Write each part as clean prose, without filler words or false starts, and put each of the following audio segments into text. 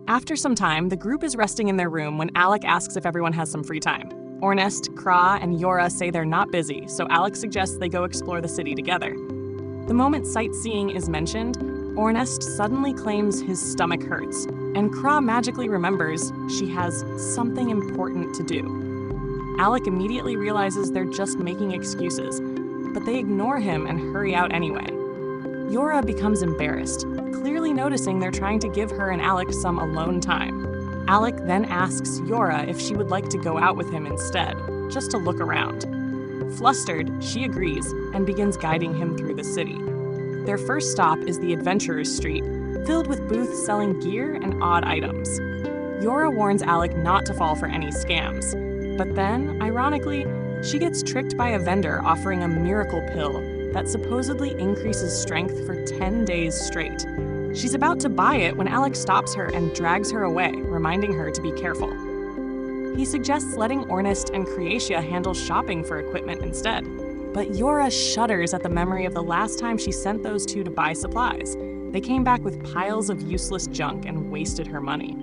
After some time, the group is resting in their room when Alec asks if everyone has some free time. Ornest, Kraa, and Yora say they're not busy, so Alec suggests they go explore the city together. The moment sightseeing is mentioned, Ornest suddenly claims his stomach hurts, and Kraa magically remembers she has something important to do. Alec immediately realizes they're just making excuses, but they ignore him and hurry out anyway. Yora becomes embarrassed, clearly noticing they're trying to give her and Alec some alone time. Alec then asks Yora if she would like to go out with him instead, just to look around. Flustered, she agrees and begins guiding him through the city. Their first stop is the Adventurers Street, filled with booths selling gear and odd items. Yora warns Alec not to fall for any scams, but then, ironically, she gets tricked by a vendor offering a miracle pill that supposedly increases strength for 10 days straight. She's about to buy it when Alec stops her and drags her away, reminding her to be careful. He suggests letting Ornest and Creatia handle shopping for equipment instead, but Yora shudders at the memory of the last time she sent those two to buy supplies. They came back with piles of useless junk and wasted her money.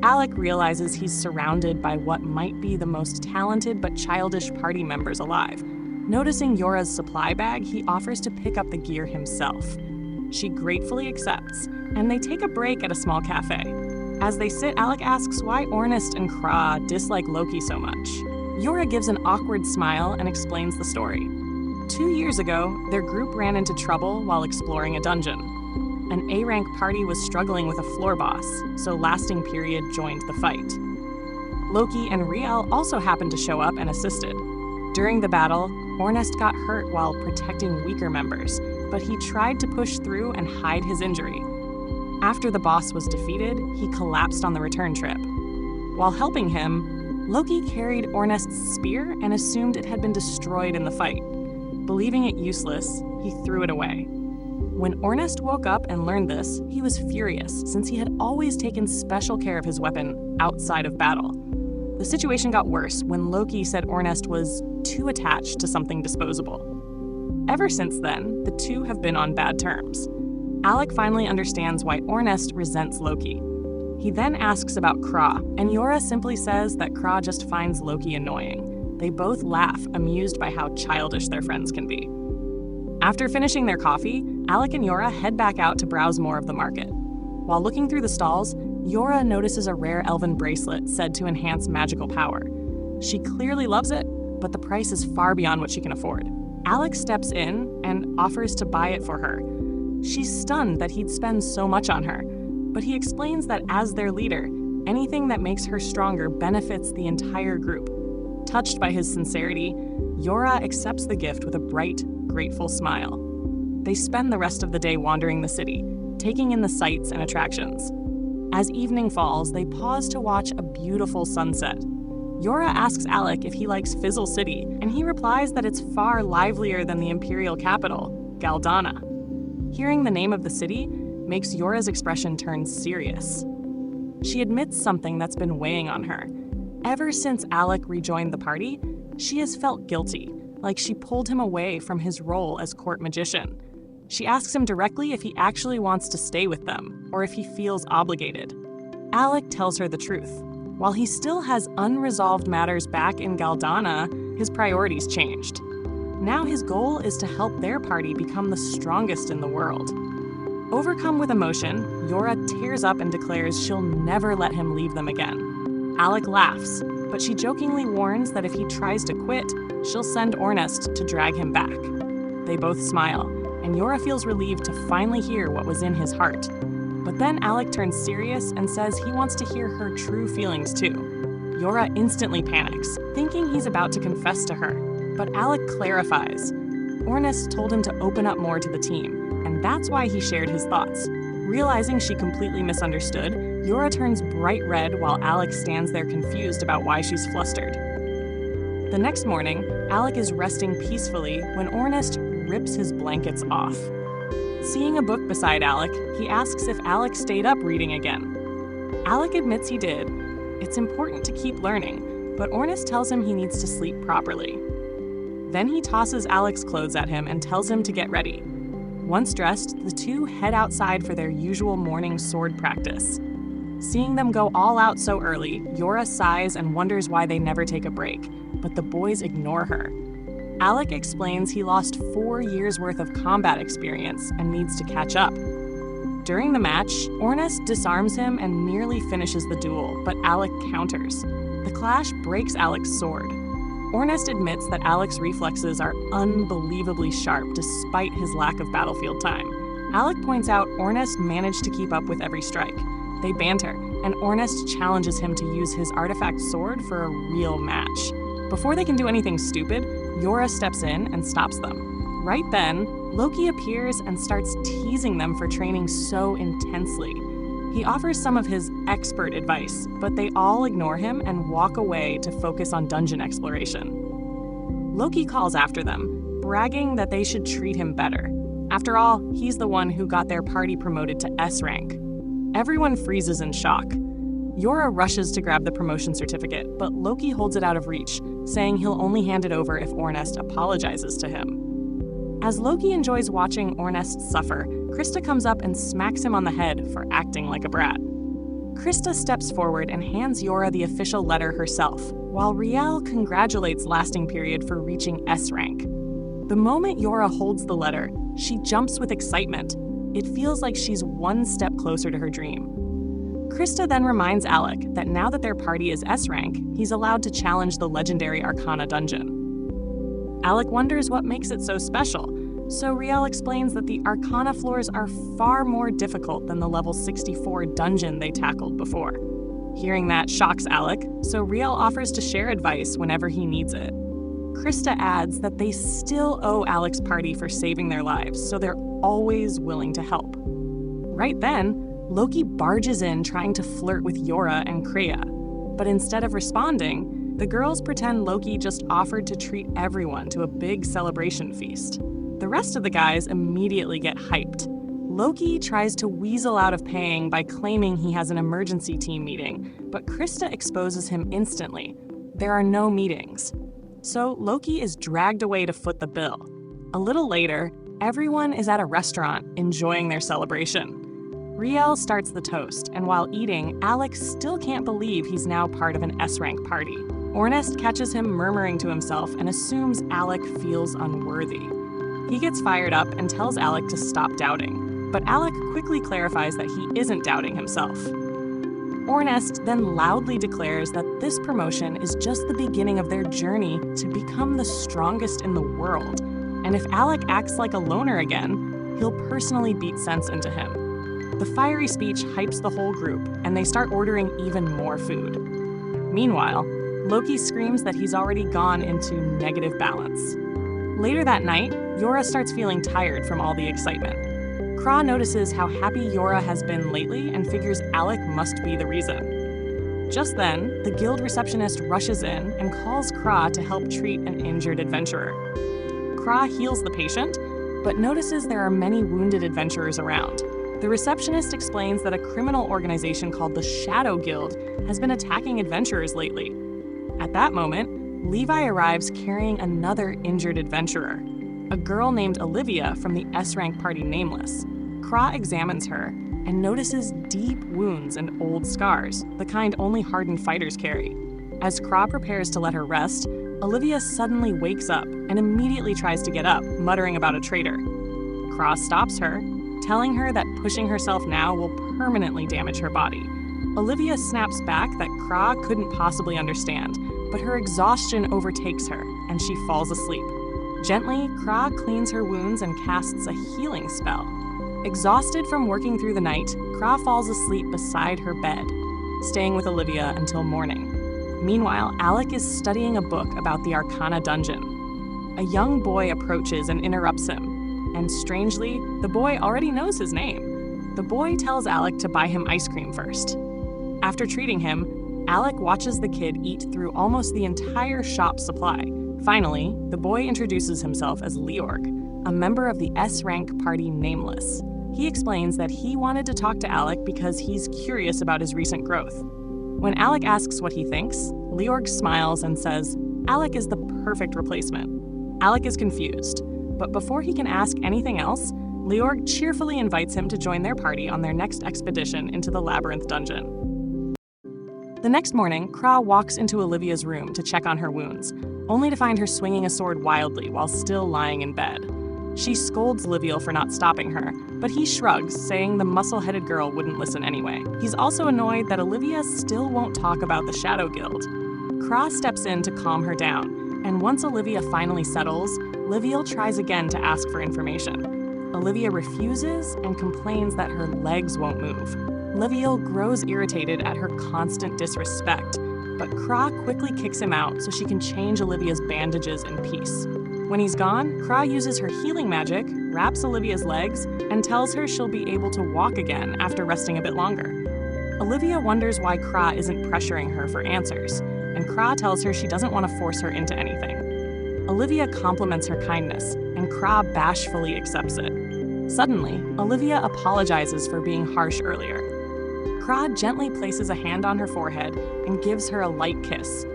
Alec realizes he's surrounded by what might be the most talented but childish party members alive. Noticing Yora's supply bag, he offers to pick up the gear himself. She gratefully accepts, and they take a break at a small cafe. As they sit, Alec asks why Ornest and Kraa dislike Loki so much. Yora gives an awkward smile and explains the story. 2 years ago, their group ran into trouble while exploring a dungeon. An A-rank party was struggling with a floor boss, so Lasting Period joined the fight. Loki and Riel also happened to show up and assisted. During the battle, Ornest got hurt while protecting weaker members, but he tried to push through and hide his injury. After the boss was defeated, he collapsed on the return trip. While helping him, Loki carried Ornest's spear and assumed it had been destroyed in the fight. Believing it useless, he threw it away. When Ornest woke up and learned this, he was furious since he had always taken special care of his weapon outside of battle. The situation got worse when Loki said Ornest was too attached to something disposable. Ever since then, the two have been on bad terms. Alec finally understands why Ornest resents Loki. He then asks about Kraa, and Yora simply says that Kraa just finds Loki annoying. They both laugh, amused by how childish their friends can be. After finishing their coffee, Alec and Yora head back out to browse more of the market. While looking through the stalls, Yora notices a rare elven bracelet said to enhance magical power. She clearly loves it, but the price is far beyond what she can afford. Alec steps in and offers to buy it for her. She's stunned that he'd spend so much on her, but he explains that as their leader, anything that makes her stronger benefits the entire group. Touched by his sincerity, Yora accepts the gift with a bright, grateful smile. They spend the rest of the day wandering the city, taking in the sights and attractions. As evening falls, they pause to watch a beautiful sunset. Yora asks Alec if he likes Fizzle City, and he replies that it's far livelier than the imperial capital, Galdana. Hearing the name of the city makes Yora's expression turn serious. She admits something that's been weighing on her. Ever since Alec rejoined the party, she has felt guilty, like she pulled him away from his role as court magician. She asks him directly if he actually wants to stay with them, or if he feels obligated. Alec tells her the truth. While he still has unresolved matters back in Galdana, his priorities changed. Now his goal is to help their party become the strongest in the world. Overcome with emotion, Yora tears up and declares she'll never let him leave them again. Alec laughs, but she jokingly warns that if he tries to quit, she'll send Ornest to drag him back. They both smile, and Yora feels relieved to finally hear what was in his heart. But then Alec turns serious and says he wants to hear her true feelings too. Yora instantly panics, thinking he's about to confess to her, but Alec clarifies. Ornest told him to open up more to the team, and that's why he shared his thoughts. Realizing she completely misunderstood, Yora turns bright red while Alec stands there confused about why she's flustered. The next morning, Alec is resting peacefully when Ornest rips his blankets off. Seeing a book beside Alec, he asks if Alec stayed up reading again. Alec admits he did. It's important to keep learning, but Ornest tells him he needs to sleep properly. Then he tosses Alec's clothes at him and tells him to get ready. Once dressed, the two head outside for their usual morning sword practice. Seeing them go all out so early, Yora sighs and wonders why they never take a break, but the boys ignore her. Alec explains he lost 4 years' worth of combat experience and needs to catch up. During the match, Ornest disarms him and nearly finishes the duel, but Alec counters. The clash breaks Alec's sword. Ornest admits that Alec's reflexes are unbelievably sharp despite his lack of battlefield time. Alec points out Ornest managed to keep up with every strike. They banter, and Ornest challenges him to use his artifact sword for a real match. Before they can do anything stupid, Yora steps in and stops them. Right then, Loki appears and starts teasing them for training so intensely. He offers some of his expert advice, but they all ignore him and walk away to focus on dungeon exploration. Loki calls after them, bragging that they should treat him better. After all, he's the one who got their party promoted to S rank. Everyone freezes in shock. Yora rushes to grab the promotion certificate, but Loki holds it out of reach, saying he'll only hand it over if Ornest apologizes to him. As Loki enjoys watching Ornest suffer, Krista comes up and smacks him on the head for acting like a brat. Krista steps forward and hands Yora the official letter herself, while Riel congratulates Lasting Period for reaching S rank. The moment Yora holds the letter, she jumps with excitement. It feels like she's one step closer to her dream. Krista then reminds Alec that now that their party is S rank, he's allowed to challenge the legendary Arcana dungeon. Alec wonders what makes it so special, so Riel explains that the Arcana floors are far more difficult than the level 64 dungeon they tackled before. Hearing that shocks Alec, so Riel offers to share advice whenever he needs it. Krista adds that they still owe Alec's party for saving their lives, so they're always willing to help. Right then, Loki barges in trying to flirt with Yora and Kraa, but instead of responding, the girls pretend Loki just offered to treat everyone to a big celebration feast. The rest of the guys immediately get hyped. Loki tries to weasel out of paying by claiming he has an emergency team meeting, but Krista exposes him instantly. There are no meetings. So Loki is dragged away to foot the bill. A little later, everyone is at a restaurant enjoying their celebration. Riel starts the toast, and while eating, Alec still can't believe he's now part of an S-rank party. Ornest catches him murmuring to himself and assumes Alec feels unworthy. He gets fired up and tells Alec to stop doubting, but Alec quickly clarifies that he isn't doubting himself. Ornest then loudly declares that this promotion is just the beginning of their journey to become the strongest in the world, and if Alec acts like a loner again, he'll personally beat sense into him. The fiery speech hypes the whole group, and they start ordering even more food. Meanwhile, Loki screams that he's already gone into negative balance. Later that night, Yora starts feeling tired from all the excitement. Kraa notices how happy Yora has been lately and figures Alec must be the reason. Just then, the guild receptionist rushes in and calls Kraa to help treat an injured adventurer. Kraa heals the patient, but notices there are many wounded adventurers around. The receptionist explains that a criminal organization called the Shadow Guild has been attacking adventurers lately. At that moment, Levi arrives carrying another injured adventurer, a girl named Olivia from the S-rank party Nameless. Kraa examines her and notices deep wounds and old scars, the kind only hardened fighters carry. As Kraa prepares to let her rest, Olivia suddenly wakes up and immediately tries to get up, muttering about a traitor. Kraa stops her, telling her that pushing herself now will permanently damage her body. Olivia snaps back that Kraa couldn't possibly understand, but her exhaustion overtakes her, and she falls asleep. Gently, Kraa cleans her wounds and casts a healing spell. Exhausted from working through the night, Kraa falls asleep beside her bed, staying with Olivia until morning. Meanwhile, Alec is studying a book about the Arcana dungeon. A young boy approaches and interrupts him, and strangely, the boy already knows his name. The boy tells Alec to buy him ice cream first. After treating him, Alec watches the kid eat through almost the entire shop supply. Finally, the boy introduces himself as Leorg, a member of the S-rank party Nameless. He explains that he wanted to talk to Alec because he's curious about his recent growth. When Alec asks what he thinks, Leorg smiles and says, Alec is the perfect replacement. Alec is confused, but before he can ask anything else, Leorg cheerfully invites him to join their party on their next expedition into the labyrinth dungeon. The next morning, Kraa walks into Olivia's room to check on her wounds, only to find her swinging a sword wildly while still lying in bed. She scolds Olivia for not stopping her, but he shrugs, saying the muscle-headed girl wouldn't listen anyway. He's also annoyed that Olivia still won't talk about the Shadow Guild. Kraa steps in to calm her down, and once Olivia finally settles, Liviel tries again to ask for information. Olivia refuses and complains that her legs won't move. Liviel grows irritated at her constant disrespect, but Kraa quickly kicks him out so she can change Olivia's bandages in peace. When he's gone, Kraa uses her healing magic, wraps Olivia's legs, and tells her she'll be able to walk again after resting a bit longer. Olivia wonders why Kraa isn't pressuring her for answers, and Kraa tells her she doesn't want to force her into anything. Olivia compliments her kindness, and Kraa bashfully accepts it. Suddenly, Olivia apologizes for being harsh earlier. Kraa gently places a hand on her forehead and gives her a light kiss,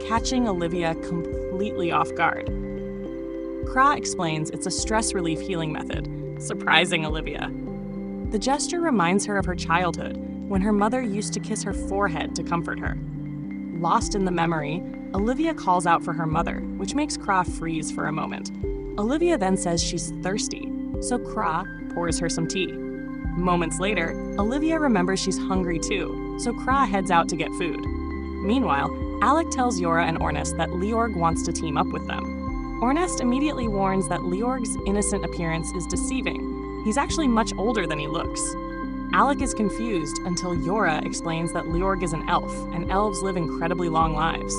catching Olivia completely off guard. Kraa explains it's a stress relief healing method, surprising Olivia. The gesture reminds her of her childhood, when her mother used to kiss her forehead to comfort her. Lost in the memory, Olivia calls out for her mother, which makes Kraa freeze for a moment. Olivia then says she's thirsty, so Kraa pours her some tea. Moments later, Olivia remembers she's hungry too, so Kraa heads out to get food. Meanwhile, Alec tells Yora and Ornest that Leorg wants to team up with them. Ornest immediately warns that Leorg's innocent appearance is deceiving. He's actually much older than he looks. Alec is confused until Yora explains that Leorg is an elf, and elves live incredibly long lives.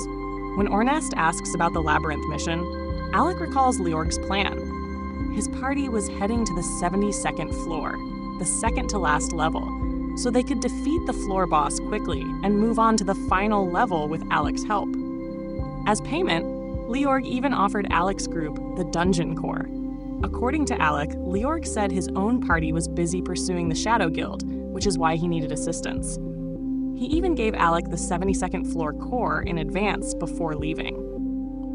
When Ornest asks about the labyrinth mission, Alec recalls Leorg's plan. His party was heading to the 72nd floor, the second to last level, so they could defeat the floor boss quickly and move on to the final level with Alec's help. As payment, Leorg even offered Alec's group the Dungeon Corps. According to Alec, Leorg said his own party was busy pursuing the Shadow Guild, which is why he needed assistance. He even gave Alec the 72nd floor core in advance before leaving.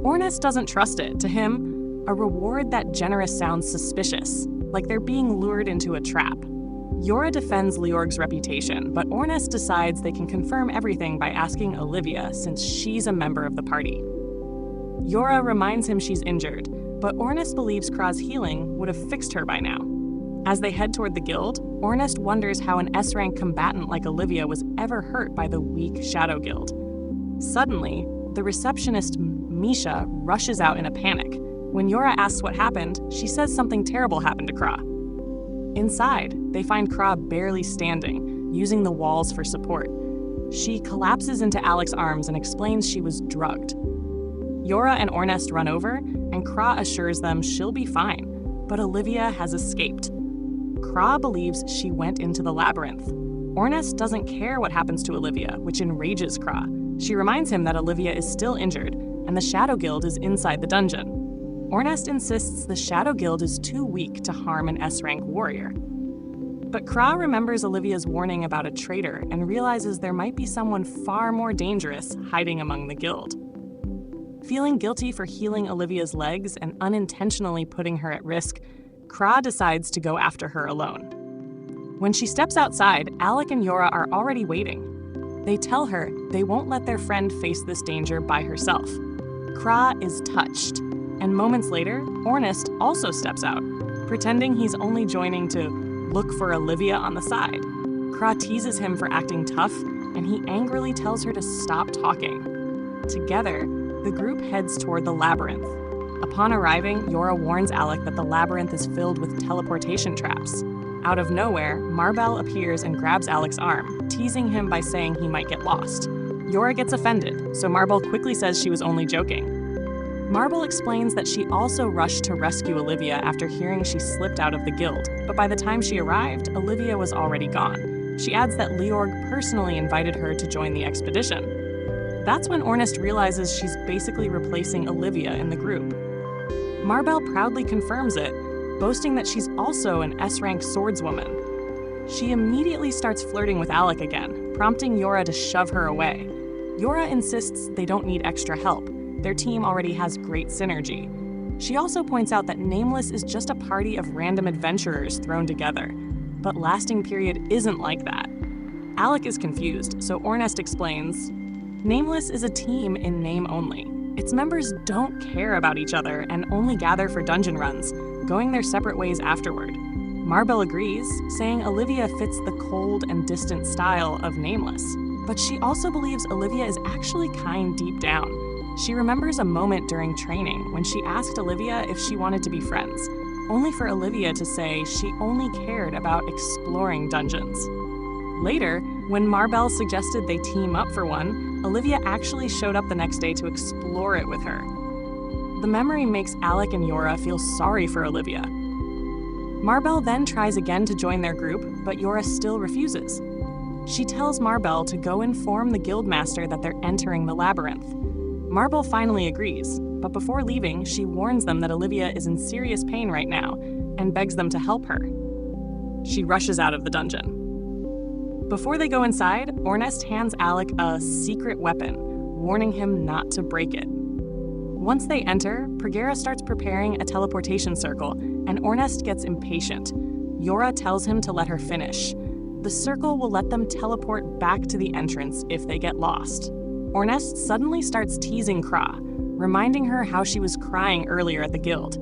Ornest doesn't trust it. To him, a reward that generous sounds suspicious, like they're being lured into a trap. Yora defends Leorg's reputation, but Ornest decides they can confirm everything by asking Olivia, since she's a member of the party. Yora reminds him she's injured, but Ornest believes Kraa's healing would have fixed her by now. As they head toward the guild, Ornest wonders how an S-rank combatant like Olivia was ever hurt by the weak Shadow Guild. Suddenly, the receptionist, Misha, rushes out in a panic. When Yora asks what happened, she says something terrible happened to Kraa. Inside, they find Kraa barely standing, using the walls for support. She collapses into Alec's arms and explains she was drugged. Yora and Ornest run over, and Kraa assures them she'll be fine, but Olivia has escaped. Kraa believes she went into the labyrinth. Ornest doesn't care what happens to Olivia, which enrages Kraa. She reminds him that Olivia is still injured, and the Shadow Guild is inside the dungeon. Ornest insists the Shadow Guild is too weak to harm an S-rank warrior. But Kraa remembers Olivia's warning about a traitor and realizes there might be someone far more dangerous hiding among the guild. Feeling guilty for healing Olivia's legs and unintentionally putting her at risk, Kraa decides to go after her alone. When she steps outside, Alec and Yora are already waiting. They tell her they won't let their friend face this danger by herself. Kraa is touched, and moments later, Ornest also steps out, pretending he's only joining to look for Olivia on the side. Kraa teases him for acting tough, and he angrily tells her to stop talking. Together, the group heads toward the labyrinth. Upon arriving, Yora warns Alec that the labyrinth is filled with teleportation traps. Out of nowhere, Marbel appears and grabs Alec's arm, teasing him by saying he might get lost. Yora gets offended, so Marbel quickly says she was only joking. Marbel explains that she also rushed to rescue Olivia after hearing she slipped out of the guild, but by the time she arrived, Olivia was already gone. She adds that Leorg personally invited her to join the expedition. That's when Ornest realizes she's basically replacing Olivia in the group. Marbel proudly confirms it, boasting that she's also an S-rank swordswoman. She immediately starts flirting with Alec again, prompting Yora to shove her away. Yora insists they don't need extra help. Their team already has great synergy. She also points out that Nameless is just a party of random adventurers thrown together, but Lasting Period isn't like that. Alec is confused, so Ornest explains, Nameless is a team in name only. Its members don't care about each other and only gather for dungeon runs, going their separate ways afterward. Marbell agrees, saying Olivia fits the cold and distant style of Nameless. But she also believes Olivia is actually kind deep down. She remembers a moment during training when she asked Olivia if she wanted to be friends, only for Olivia to say she only cared about exploring dungeons. Later, when Marbell suggested they team up for one, Olivia actually showed up the next day to explore it with her. The memory makes Alec and Yora feel sorry for Olivia. Marbell then tries again to join their group, but Yora still refuses. She tells Marbell to go inform the guildmaster that they're entering the labyrinth. Marbell finally agrees, but before leaving, she warns them that Olivia is in serious pain right now and begs them to help her. She rushes out of the dungeon. Before they go inside, Ornest hands Alec a secret weapon, warning him not to break it. Once they enter, Pragera starts preparing a teleportation circle, and Ornest gets impatient. Yora tells him to let her finish. The circle will let them teleport back to the entrance if they get lost. Ornest suddenly starts teasing Kraa, reminding her how she was crying earlier at the guild.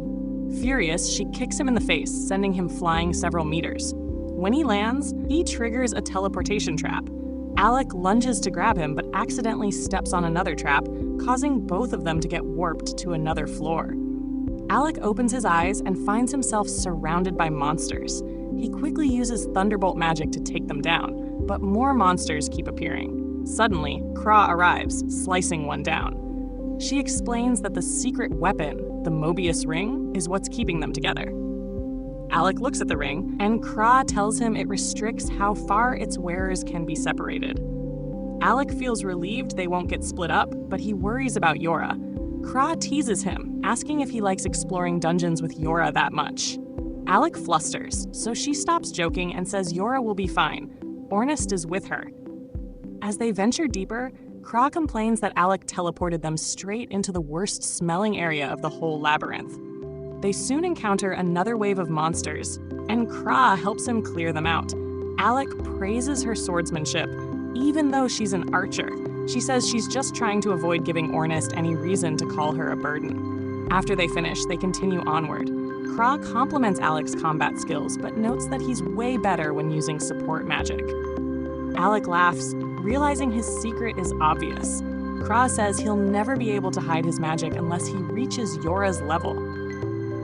Furious, she kicks him in the face, sending him flying several meters. When he lands, he triggers a teleportation trap. Alec lunges to grab him, but accidentally steps on another trap, causing both of them to get warped to another floor. Alec opens his eyes and finds himself surrounded by monsters. He quickly uses Thunderbolt magic to take them down, but more monsters keep appearing. Suddenly, Kraa arrives, slicing one down. She explains that the secret weapon, the Mobius ring, is what's keeping them together. Alec looks at the ring, and Kraa tells him it restricts how far its wearers can be separated. Alec feels relieved they won't get split up, but he worries about Yora. Kraa teases him, asking if he likes exploring dungeons with Yora that much. Alec flusters, so she stops joking and says Yora will be fine. Ornest is with her. As they venture deeper, Kraa complains that Alec teleported them straight into the worst-smelling area of the whole labyrinth. They soon encounter another wave of monsters, and Kraa helps him clear them out. Alec praises her swordsmanship, even though she's an archer. She says she's just trying to avoid giving Ornest any reason to call her a burden. After they finish, they continue onward. Kraa compliments Alec's combat skills, but notes that he's way better when using support magic. Alec laughs, realizing his secret is obvious. Kraa says he'll never be able to hide his magic unless he reaches Yora's level.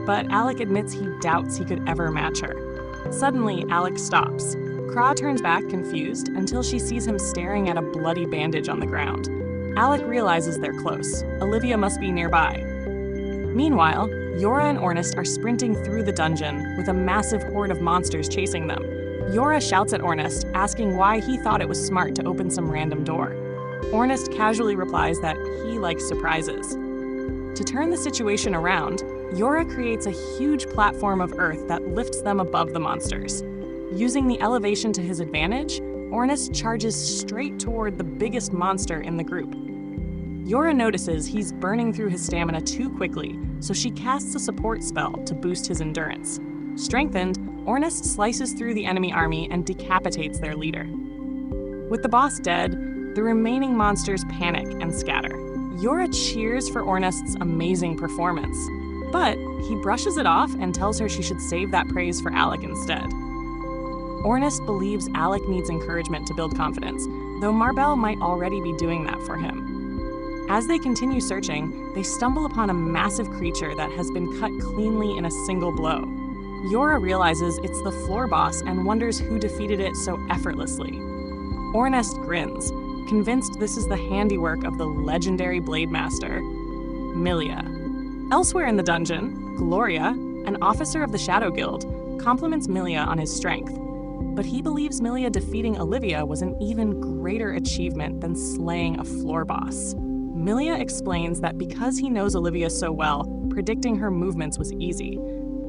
But Alec admits he doubts he could ever match her. Suddenly, Alec stops. Kraa turns back, confused, until she sees him staring at a bloody bandage on the ground. Alec realizes they're close. Olivia must be nearby. Meanwhile, Yora and Ornest are sprinting through the dungeon, with a massive horde of monsters chasing them. Yora shouts at Ornest, asking why he thought it was smart to open some random door. Ornest casually replies that he likes surprises. To turn the situation around, Yora creates a huge platform of earth that lifts them above the monsters. Using the elevation to his advantage, Ornest charges straight toward the biggest monster in the group. Yora notices he's burning through his stamina too quickly, so she casts a support spell to boost his endurance. Strengthened, Ornest slices through the enemy army and decapitates their leader. With the boss dead, the remaining monsters panic and scatter. Yora cheers for Ornest's amazing performance, but he brushes it off and tells her she should save that praise for Alec instead. Ornest believes Alec needs encouragement to build confidence, though Marbell might already be doing that for him. As they continue searching, they stumble upon a massive creature that has been cut cleanly in a single blow. Yora realizes it's the floor boss and wonders who defeated it so effortlessly. Ornest grins, convinced this is the handiwork of the legendary blade master, Milia. Elsewhere in the dungeon, Gloria, an officer of the Shadow Guild, compliments Milia on his strength, but he believes Milia defeating Olivia was an even greater achievement than slaying a floor boss. Milia explains that because he knows Olivia so well, predicting her movements was easy.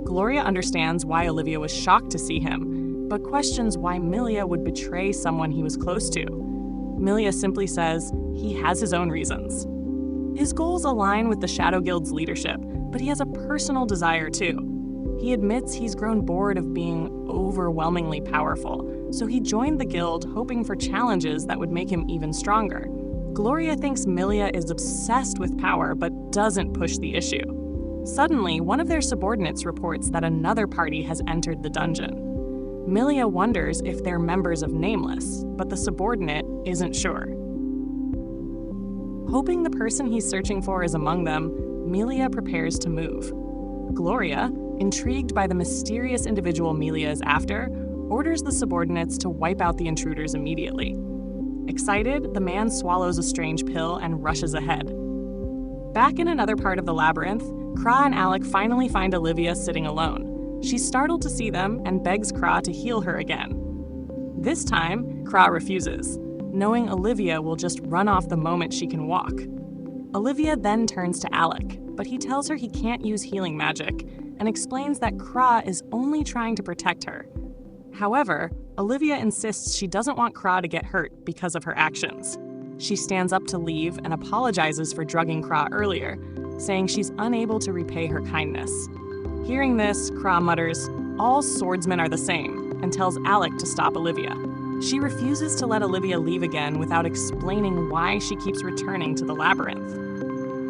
Gloria understands why Olivia was shocked to see him, but questions why Milia would betray someone he was close to. Milia simply says he has his own reasons. His goals align with the Shadow Guild's leadership, but he has a personal desire too. He admits he's grown bored of being overwhelmingly powerful, so he joined the guild hoping for challenges that would make him even stronger. Gloria thinks Milia is obsessed with power but doesn't push the issue. Suddenly, one of their subordinates reports that another party has entered the dungeon. Milia wonders if they're members of Nameless, but the subordinate isn't sure. Hoping the person he's searching for is among them, Milia prepares to move. Gloria, intrigued by the mysterious individual Milia is after, orders the subordinates to wipe out the intruders immediately. Excited, the man swallows a strange pill and rushes ahead. Back in another part of the labyrinth, Kraa and Alec finally find Olivia sitting alone. She's startled to see them and begs Kraa to heal her again. This time, Kraa refuses, knowing Olivia will just run off the moment she can walk. Olivia then turns to Alec, but he tells her he can't use healing magic and explains that Kraa is only trying to protect her. However, Olivia insists she doesn't want Kraa to get hurt because of her actions. She stands up to leave and apologizes for drugging Kraa earlier, saying she's unable to repay her kindness. Hearing this, Kraa mutters, "All swordsmen are the same," and tells Alec to stop Olivia. She refuses to let Olivia leave again without explaining why she keeps returning to the labyrinth.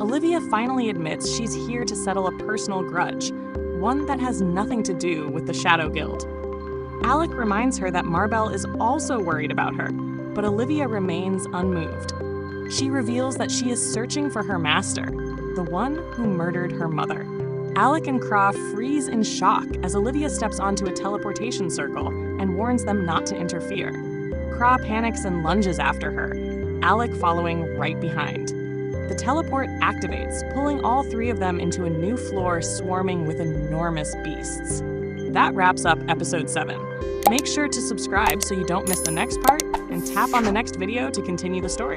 Olivia finally admits she's here to settle a personal grudge, one that has nothing to do with the Shadow Guild. Alec reminds her that Marbell is also worried about her, but Olivia remains unmoved. She reveals that she is searching for her master, the one who murdered her mother. Alec and Kraa freeze in shock as Olivia steps onto a teleportation circle and warns them not to interfere. Kraa panics and lunges after her, Alec following right behind. The teleport activates, pulling all three of them into a new floor swarming with enormous beasts. That wraps up episode 7. Make sure to subscribe so you don't miss the next part, and tap on the next video to continue the story.